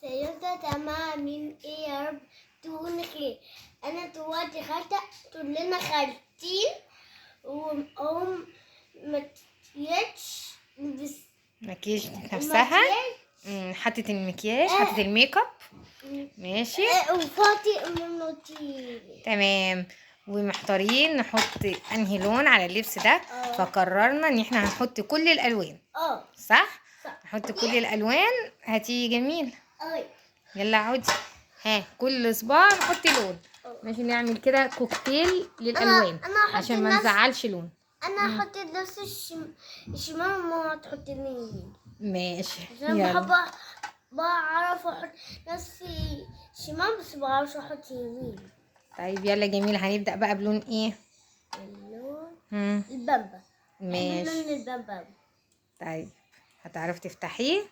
سيرت تمام من ايه يا رب تكون خير. انا دلوقتي خالتة تقول لنا خالتين وام مكياج بس مكياج نفسها. حطت المكياج، حطت الميك اب. ماشي وفاطي منوتي. تمام. ومحتارين نحط انهي لون على اللبس ده. فقررنا ان احنا هنحط كل الالوان. صح. نحط كل الالوان هتيجي جميل. يلا عودي. ها كل صباع نحط لون. ماشي نعمل كده كوكتيل للالوان عشان ما نزعلش لون. انا هحط نفس الشمال وماما تحط اليمين. ماشي عشان بحب بعرف احط نفس الشمال بس بعرفش احط يمين. طيب يلا جميل. هنبدأ بقى بلون ايه؟ اللون البامبا. ماشي لون البامبا. طيب هتعرف تفتحيه؟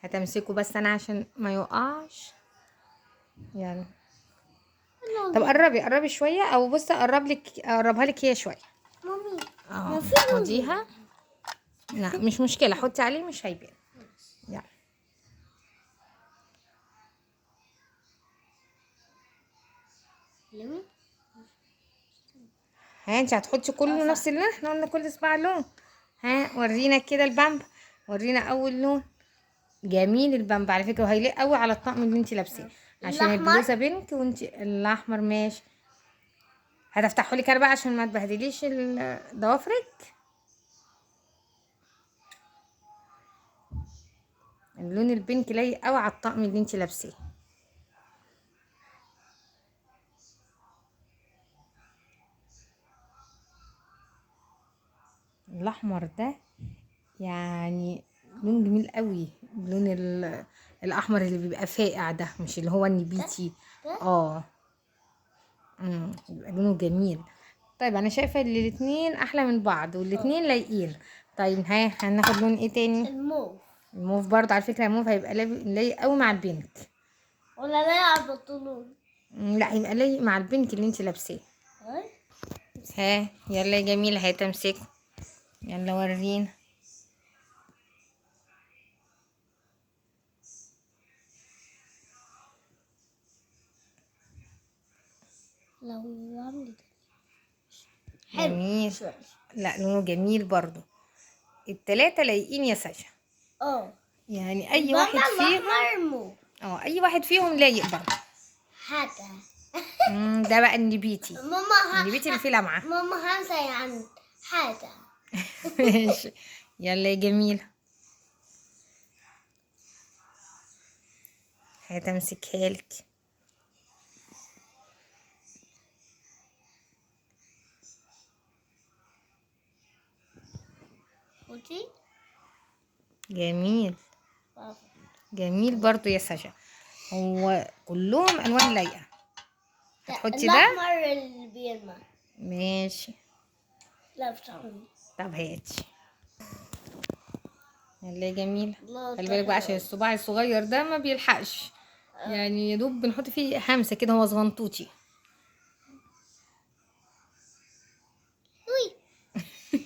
هتمسكه بس انا عشان ما يقعش. يلا. طب قربي شويه، او بصي اقربها لك هي شويه. مامي خديها. لا مش مشكله، حطي عليه مش هيبان. يلا. ها انت هتحطي كله نفس اللون؟ احنا قلنا كل صباع لون. ها ورينا كده البامبا. ورينا اول لون. جميل البامبا على فكره، وهيليق قوي على الطقم اللي انت لابساه عشان البلوزه بينك وانت الاحمر. ماشي. هتفتحه لك انا بقى عشان ما تبهدليش ضوافرك. اللون البينك لايق قوي على الطقم اللي انت لابساه. الاحمر ده يعني لون جميل قوي. اللون الاحمر اللي بيبقى فاقع ده، مش اللي هو النبيتي. بيبقى لونه جميل. طيب انا شايفه ان الاتنين احلى من بعض والاتنين لايقين. طيب ها هناخد لون ايه تاني؟ الموف برضه على فكره. الموف هيبقى لايق قوي مع البينك. ولا لايق على البنطلون؟ لا هيبقى لايق مع البينك اللي انت لابساه. ها يلا يا جميله هتمسك. يلا ورينا. لو عملت جميل. لا لونه جميل برضو. التلاتة لايقين يا ساشا. يعني اي واحد فيهم. اي واحد فيهم لايق برضو. حاجة. ده بقى النبيتي. ماما النبيتي اللي فيه لمعة. ماما هنسى عن حاجة. ماشي. يلا يا جميلة هتمسكها لك. جميل. جميل برضو يا ساشا. هو كلهم الوان لايقه. هتحطي ده الاحمر اللي بيلمع. ماشي. لا بصراحة. طب هاتي. يلا يا جميل. خلي بالك بقى عشان الصباع الصغير ده ما بيلحقش. يعني يا دوب بنحط فيه همسه كده، هو صغنطوطي.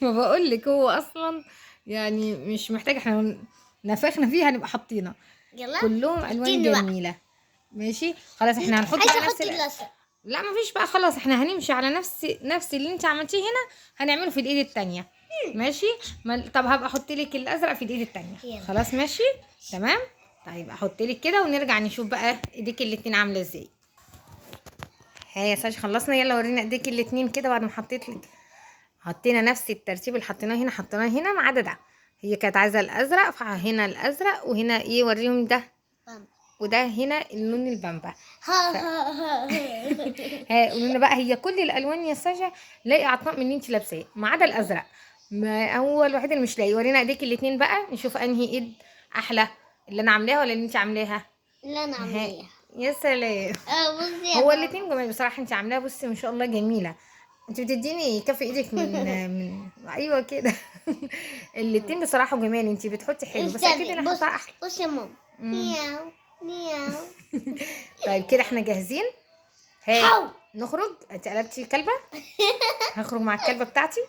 ما بقول لك هو اصلا يعني مش محتاج احنا نفخنا فيه هنبقى حاطينه. كلهم الوان جميله. ماشي خلاص احنا هنحط على نفس لا مفيش بقى خلاص، احنا هنمشي على نفس اللي انت عملتيه هنا هنعمله في الايد التانية. ماشي. طب هبقى احط لك الازرق في الايد التانية. خلاص ماشي تمام. طيب احط لك كده ونرجع نشوف بقى ايديك الاتنين عامله ازاي. ها يا ساش خلصنا. يلا ورينا ايديك الاتنين كده بعد ما حطيت لك. حطينا نفس الترتيب اللي حطيناه هنا حطيناه هنا ما عدا ده. هي كانت عايزه الازرق فهنا الازرق وهنا ايه وريهم ده وده هنا اللون البامبا. قولنا بقى. هي كل الالوان يا ساجا لاقي على الطقم اللي انت لابساه ما عدا الازرق. ما هو الوحيد اللي مش لاقي. ورينا ايديك الاتنين بقى نشوف انهي ايد احلى، اللي انا عاملاها ولا اللي انت عاملاها؟ اللي انا عاملاها. يا سلام. هو الاتنين جمال بصراحه. انت عاملاها بصي ما شاء الله جميله. انت بتديني كف ايدك من ايوه كده. الاتنين بصراحه جمال. انت بتحطي حلو بس اكيد انا حاطاها احلى. بص يا ماما. مياو مياو. طيب كده احنا جاهزين. نخرج. انت قلبتي كلبه. هخرج مع الكلبه بتاعتي.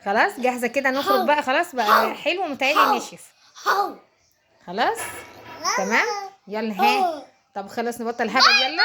خلاص جاهزه كده نخرج بقى. خلاص بقى حلو متهيألي نشف. خلاص تمام. يلا ها طب خلاص نبطل هبل يلا.